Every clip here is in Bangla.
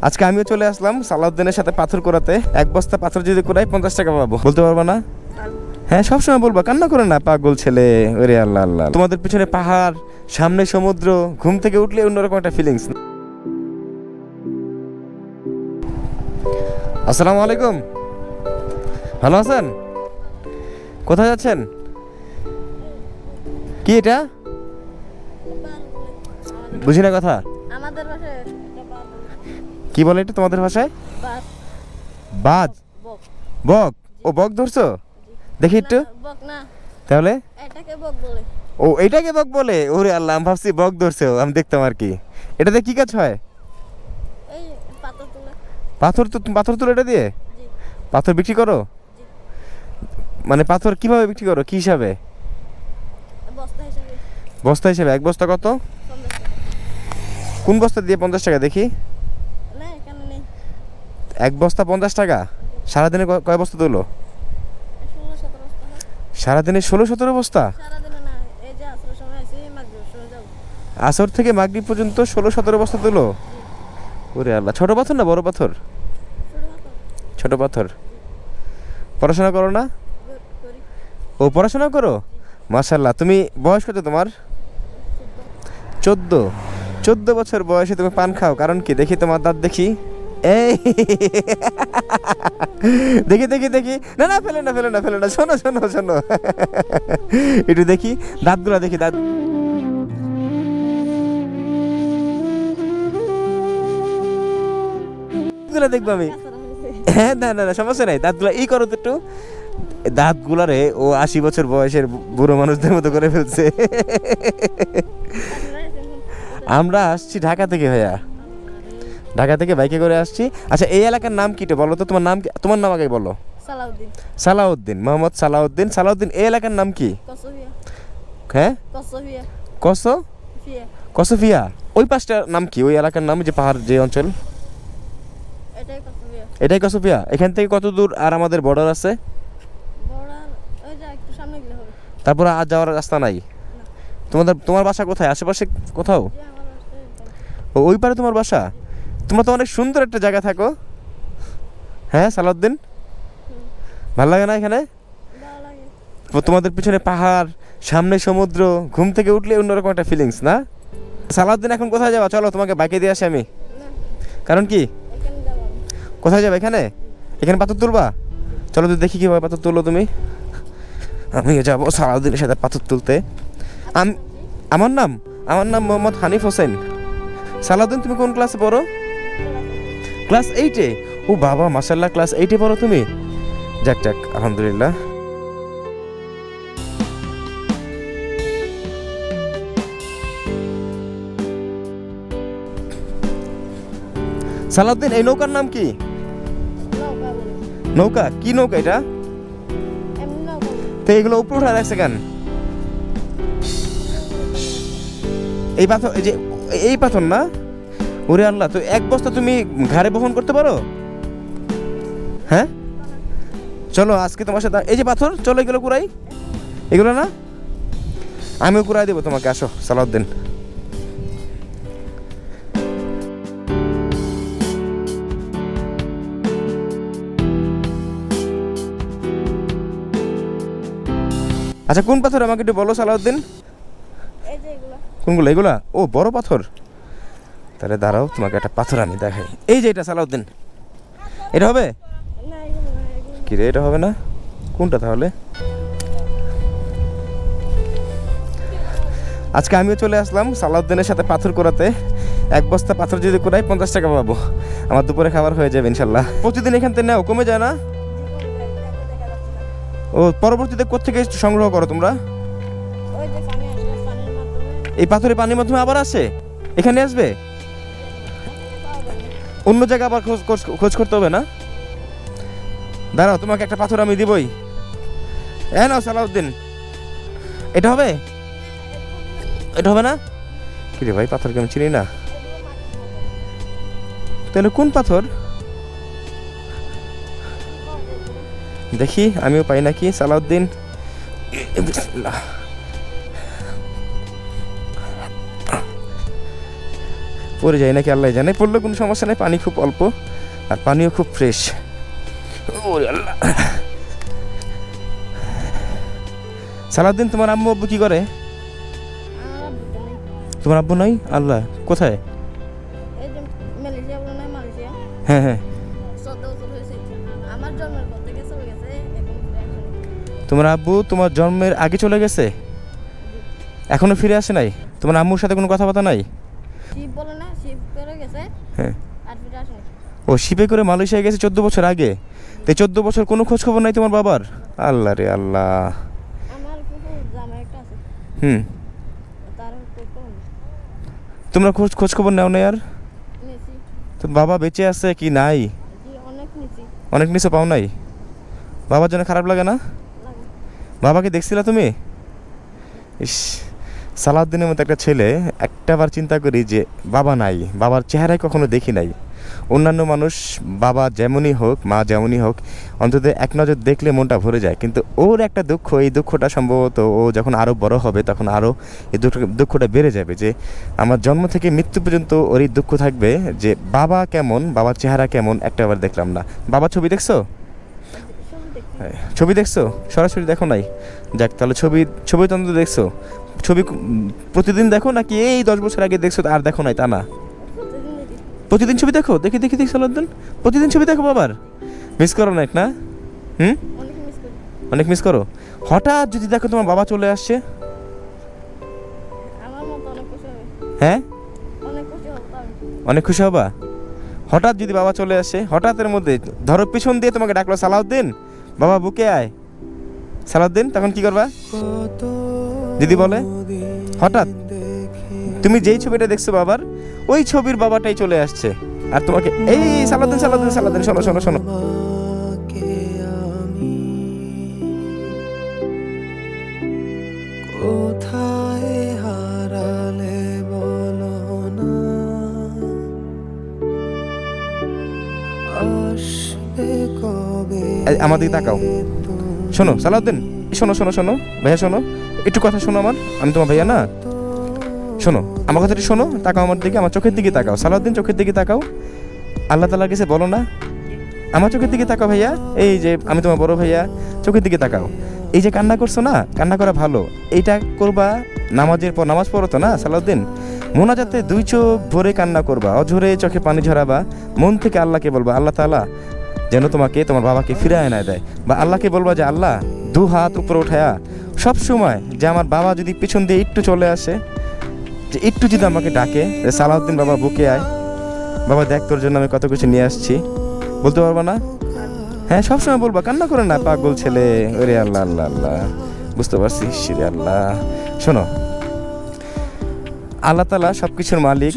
আজকে আমিও চলে আসলাম সালাউদ্দিনের সাথে পাথর কুড়াতে। এক বস্তা পাথর যদি কুড়াই 50 টাকা পাবো। বলতে পারবা না? হ্যাঁ, সবসময় বলবা, কান্না করে না, পাগল ছেলে। ওরে আল্লাহ আল্লাহ, তোমাদের পিছনে পাহাড়, সামনে সমুদ্র, ঘুম থেকে উঠলে অন্যরকম একটা ফিলিংস। আসসালামু আলাইকুম, ভালো আছেন? কোথায় যাচ্ছেন? কি এটা? বুঝি না কথা। আমাদের ভাষায় কি বলে এটা তোমাদের ভাষায়? বাস বাজ, বক। বক। ও, বক ধরছো? দেখি একটু। বক না, তাহলে এটাকে বক বলে। ও, এটাকে বক বলে? ওরে আল্লাহ, আমি ভাবছি বক ধরছে, আমি দেখতাম আর কি। এটাতে কি কাজ হয়? এই পাথর তুলে। পাথর তুলে এটা দিয়ে জি পাথর বিক্রি করো? জি, মানে পাথর কিভাবে বিক্রি করো, কি হিসাবে? বস্তা হিসাবে বস্তা হিসাবে? এক বস্তা কত? 50 টাকা। কোন বস্তা দিয়ে 50 টাকা দেখি? না, এখানে নেই। এক বস্তা 50 টাকা? সারাদিনে কয় বস্তা তুলো? 16-17 বস্তা হয়। সারাদিনে 16-17 বস্তা? সারাদিনে না, এই যে আসর সময় আসি, মাগরিব সময় যাবো। আসর থেকে মাগরিব পর্যন্ত 16-17 বস্তা তুলো? ওরে আল্লাহ, ছোট পাথর না বড় পাথর? ছোট পাথর ছোট পাথর। পড়াশোনা করো না? করি। ও, পড়াশোনা করো? মাশাল্লাহ। তুমি বয়স কত তোমার? 14। 14 বছর বয়সে তুমি পান খাও, কারণ কি? দেখি তোমার দাঁত দেখি। এই দেখি দেখি দেখি, না না, ফেলে না ফেলে না ফেলে না, শোনো শোনো শোনো, একটু দেখি দাঁতগুলো, দেখি দাঁত গুলা দেখবো আমি। কাঁচারা হয়েছে। হ্যাঁ, না না না, সমস্যা নাই, দাঁতগুলা ই করো তো একটু। দাঁতগুলারে ও 80 বছর বয়সের বুড়ো মানুষদের মতো করে ফেলছে। কাঁচারা হয়েছে এখন। আমরা আসছি ঢাকা থেকে ভাইয়া, ঢাকা থেকে বাইকে করে আসছি। আচ্ছা, এই এলাকার নাম কি বলো তো? তোমার নাম কি? তোমার নাম আগে বলো। সালাউদ্দিন। সালাউদ্দিন, মোহাম্মদ সালাউদ্দিন। সালাউদ্দিন, এই এলাকার নাম কি? কসফিয়া। হ্যাঁ, কসফিয়া। কসো ফিয়া। কসফিয়া। ওই পাশটার নাম কি? ওই এলাকার নাম, যে পাহাড়, যে অঞ্চল? এটাই কসফিয়া। এটাই কসফিয়া? এখান থেকে কত দূর আর আমাদের বর্ডার আছে? বড়ার ওই যে একটু সামনে গেলে হবে। তারপরে আর যাওয়ার রাস্তা নাই? তোমার বাসা কোথায়? আশেপাশে কোথাও? যে আমার রাস্তায় ও, ওই পারে তোমার বাসা? তোমরা তো অনেক সুন্দর একটা জায়গা থাকো। হ্যাঁ সালাউদ্দিন, ভালো লাগে না এখানে? ভালো লাগে। তোমাদের পিছনে পাহাড়, সামনে সমুদ্র, ঘুম থেকে উঠলে অন্যরকম একটা ফিলিংস না? সালাউদ্দিন, এখন কোথায় যাবা? চলো তোমাকে বাইকে দিয়ে আসি আমি। না, কারণ কি? এখানে যাবো আমি। কোথায় যাবে? এখানে? এখানে পাথর তুলবা? চলো তো দেখি কীভাবে পাথর তুলো তুমি। আমি যাবো সালাউদ্দিনের সাথে পাথর তুলতে। আমি আমার নাম মোহাম্মদ হানিফ হোসেন। সালাউদ্দিন, তুমি কোন ক্লাসে পড়ো? ক্লাস 8-এ? ও বাবা, মাশাল্লাহ, ক্লাস 8-এ পড়ো তুমি? যাক যাক, আলহামদুলিল্লাহ। সালাউদ্দিন, এই নৌকার নাম কি? নৌকা বলে। নৌকা? কি নৌকা এটা? এমনি নৌকা বলে। তো এগুলো উপরে উঠে রাখছে কেন? এই পাথর, এই যে এই পাথর না? ওরে আল্লাহ, তো এক বস্তা তুমি ঘাড়ে বহন করতে পারো? হ্যাঁ, চলো আজকে তোমার সাথে, এই যে পাথর, চলো এগুলো কুড়াই। এগুলো না, আমিও কুড়াই দেবো তোমাকে। আসো সালাউদ্দিন। আচ্ছা, কোন পাথর আমাকে একটু বলো সালাউদ্দিন। এই যে এগুলো। কোনগুলো? এগুলা? ও, বড় পাথর। তাহলে দাঁড়াও, তোমাকে একটা পাথর আমি দেখাই। এই যে এটা সালাউদ্দিন, এটা হবে? না, এগুলো না, এগুলো কি রে, এটা হবে না? কোনটা তাহলে? আজকে আমিও চলে আসলাম সালাউদ্দিনের সাথে পাথর কুড়াতে। এক বস্তা পাথর যদি কুড়াই 50 টাকা পাবো। আমার দুপুরে খাবার হয়ে যাবে ইনশাল্লাহ। প্রতিদিন এখান থেকে নাও, কমে যায় না? দেখা যাচ্ছে না। ও, পরবর্তীতে কোত্থেকে সংগ্রহ করো তোমরা? ওই যে পানি আসলে পানির মাধ্যমে এই পাথরের পানির মাধ্যমে আবার আসে এখানে আসবে? পাওয়া যাবে। অন্য জায়গায় আবার খোঁজ করতে হবে না? দাঁড়াও, তোমাকে একটা পাথর আমি দিবই। নাও সালাউদ্দিন, এটা হবে? এটা হবে না? কি রে ভাই, পাথরকে আমি চিনি না। তাহলে কোন পাথর? দেখি আমিও পাই নাকি সালাউদ্দিন। বিসমিল্লাহ। পড়ে যায় নাকি আল্লাহ জানে, পড়লে কোনো সমস্যা নেই, পানি খুব অল্প আর পানিও খুব ফ্রেশ। ওরে আল্লাহ। সালাউদ্দিন, তোমার আম্মু আব্বু কি করে? আমার আব্বু তো নেই। তোমার আব্বু নাই? আল্লাহ, কোথায়? এই যে মালয়েশিয়া বলে না, মালয়েশিয়া হ্যাঁ হ্যাঁ। 14 বছর হয়েছে। আমার জন্মের পর থেকে চলে গেছে, এখন ফিরে আসেনি। তোমার আব্বু তোমার জন্মের আগে চলে গেছে, এখনো ফিরে আসে নাই? তোমার আম্মুর সাথে কোনো কথাবার্তা নাই? শিব বলে না, শিব করে গেছে হ্যাঁ। আর ফিরে আসেনি। ও শিপে করে মালয়েশিয়া গেছে 14 বছর আগে, তো 14 বছর কোনো খোঁজ খবর নাই তোমার বাবার? আল্লাহ রে আল্লাহ। আমার কুকুর জামা একটা আছে, হুম। তার কুকুর তোমরা খোঁজ খবর নাও না আর? নিয়েছি। তো বাবা বেঁচে আছে কি নাই? জি, অনেক নিয়েছি। অনেক নিচে পাও নাই? বাবার জন্য খারাপ লাগে না? লাগে। বাবাকে দেখছিলা তুমি? ইস, সালাউদ্দিনের মতো একটা ছেলে, একটাবার চিন্তা করি যে বাবা নাই, বাবার চেহারায় কখনো দেখি নাই। অন্যান্য মানুষ বাবা যেমনই হোক, মা যেমনই হোক, অন্তত এক নজর দেখলে মনটা ভরে যায়, কিন্তু ওর একটা দুঃখ, এই দুঃখটা সম্ভবত ও যখন আরও বড় হবে তখন আরও এই দুঃখটা বেড়ে যাবে, যে আমার জন্ম থেকে মৃত্যু পর্যন্ত ওর এই দুঃখ থাকবে যে বাবা কেমন, বাবার চেহারা কেমন একটাবার দেখলাম না। বাবার ছবি দেখছো? ছবি দেখছি। ছবি দেখছো? সরাসরি দেখো নাই? যাক, তাহলে ছবি তো অন্তত দেখছো। ছবি প্রতিদিন দেখো নাকি এই 10 বছর আগে দেখছো আর দেখো নাই তা না? প্রতিদিন দেখি। প্রতিদিন ছবি দেখো? দেখি দেখি দেখি সালাউদ্দিন, প্রতিদিন ছবি দেখো বাবার? মিস করো না এক না? হুম, অনেক মিস করি। অনেক মিস করো। হঠাৎ যদি দেখো তোমার বাবা চলে আসছে, আমার মতো অনেক খুশি হবে। হ্যাঁ অনেক খুশি হব আমি। অনেক খুশি হবা। হঠাৎ যদি বাবা চলে আসে, হঠাৎের মধ্যে ধরো পিছন দিয়ে তোমাকে ডাকলো, সালাউদ্দিন বাবা বুকে আয়, সালাউদ্দিন, তখন কি করবা যদি বলে? হঠাৎ তুমি যেই ছবিটা দেখছো বাবার, ওই ছবির বাবাটাই চলে আসছে আর তোমাকে, এই সালাউদ্দিন সালাউদ্দিন সালাউদ্দিন, শোনো শোনো শোনো, কোথায় হারালে বলো না, আসবে কবে? আমার দিকে তাকাও, শোনো সালাউদ্দিন, শোনো শোনো শোনো ভাইয়া, শোনো একটু কথা শোনো আমার, আমি তোমার ভাইয়া না? শোনো আমার কথাটি শোনো, তাকাও আমার দিকে, আমার চোখের দিকে তাকাও সালাউদ্দিন, চোখের দিকে তাকাও। আল্লাহ তাআলার কাছে বলো না, আমার চোখের দিকে তাকাও ভাইয়া, এই যে আমি তোমার বড় ভাইয়া, চোখের দিকে তাকাও। এই যে কান্না করছো না, কান্না করা ভালো, এইটা করবা নামাজের পর, নামাজ পড়ো তো না সালাউদ্দিন, মোনাজাতে 2 চোখ ভরে কান্না করবা, অঝরে চোখে পানি ঝরাবা, মন থেকে আল্লাহকে বলবা আল্লাহ তাআলা যেন তোমাকে তোমার বাবাকে ফিরায় এনে দেয়, বা আল্লাহকে বলবা যে আল্লাহ 2 হাত উপরে উঠায়া সব সময় যে আমার বাবা যদি পিছন দিয়ে একটু চলে আসে, যে একটু যদি আমাকে ডাকে, সালাউদ্দিন বাবা বুকে আয়, বাবা দেখ তোর জন্য আমি কত কিছু নিয়ে আসছি, বলতে পারবা না? হ্যাঁ সবসময় বলবা, কান্না করে না, পাগল ছেলে। ওরে আল্লাহ আল্লাহ আল্লাহ, বুঝতে পারছি রে আল্লাহ। শোনো, আল্লাহ তাআলা সবকিছুর মালিক,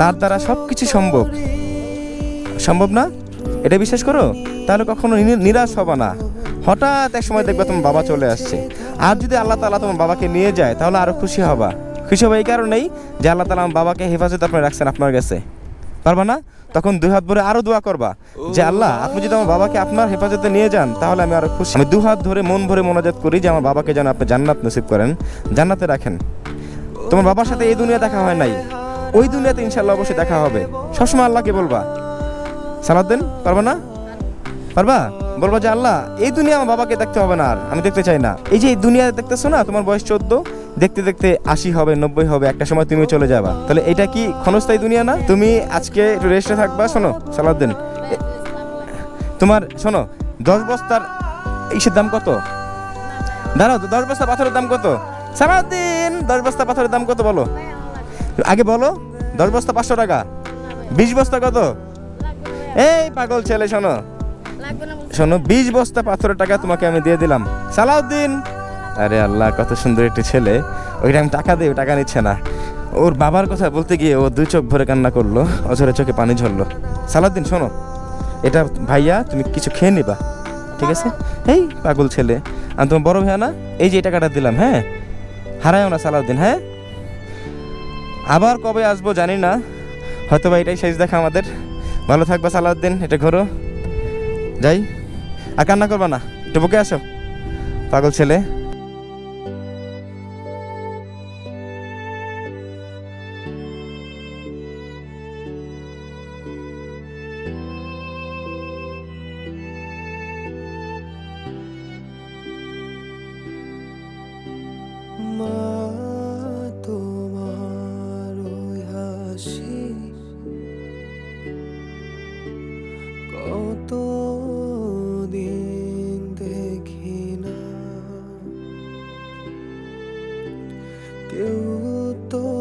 তার দ্বারা সবকিছু সম্ভব, সম্ভব না? এটা বিশ্বাস করো, তাহলে কখনো নিরাশ হবে না। হঠাৎ এক সময় দেখবে তোমার বাবা চলে আসছে, আর যদি আল্লাহ তাআলা তোমার বাবাকে নিয়ে যায় তাহলে আরো খুশি হবা। খুশি হবে এই কারণেই যে আল্লাহ তাআলা আমার বাবাকে হেফাজত আপনি রাখছেন আপনার কাছে, পারবা না? তখন 2 হাত ভরে আরো দোয়া করবা যে আল্লাহ আপনি যদি আমার বাবাকে আপনার হেফাজতে নিয়ে যান তাহলে আমি আরো খুশি। আমি 2 হাত ধরে মন ভরে মোনাজাত করি যে আমার বাবাকে যেন আপনি জান্নাত নসিব করেন, জান্নাতে রাখেন। তোমার বাবার সাথে এই দুনিয়া দেখা হয় নাই, ওই দুনিয়াতে ইনশাআল্লাহ অবশ্যই দেখা হবে। সবসময় আল্লাহকে বলবা, সালাউদ্দিন পারবা না? পারবা? বলবা যে আল্লাহ এই দুনিয়া আমার বাবাকে দেখতে হবে না, আর আমি দেখতে চাই না। এই যে এই দুনিয়া দেখতেছো না, তোমার বয়স 14, দেখতে দেখতে 80 হবে, 90 হবে, একটা সময় তুমি চলে যাবা, তাহলে এটা কি ক্ষণস্থায়ী দুনিয়া না? তুমি আজকে একটু রেস্টে থাকবা। শোনো সালাউদ্দিন, তোমার শোনো 10 বস্তার ইসের দাম কত? দাঁড়াও, 10 বস্তা পাথরের দাম কত? সালাউদ্দিন 10 বস্তা পাথরের দাম কত বলো আগে, বলো। 10 বস্তা 500 টাকা, 20 বস্তা কত? এই পাগল ছেলে, শোনো শোনো, 20 বস্তা পাথরের টাকা তোমাকে আমি দিয়ে দিলাম সালাউদ্দিন। আরে আল্লাহ, কত সুন্দর একটি ছেলে, ওইটা আমি টাকা দিই, টাকা নিচ্ছে না। ওর বাবার কথা বলতে গিয়ে ও 2 চোখ ভরে কান্না করলো, অঝরে চোখে পানি ঝরলো। সালাউদ্দিন শোনো, এটা ভাইয়া তুমি কিছু খেয়ে নিবা, ঠিক আছে? এই পাগল ছেলে, আমি তোমার বড় ভাইয়া না? এই যে এই টাকাটা দিলাম, হ্যাঁ হারায়ও না সালাউদ্দিন। হ্যাঁ, আবার কবে আসবো জানি না, হয়তো বা এটাই শেষ দেখা আমাদের। ভালো থাকবা সালাউদ্দিন, এটা ঘোরো, যাই, আর কান্না করবা না, একটু বুকে আসো পাগল ছেলে। কত দিন দেখি না কেউ তো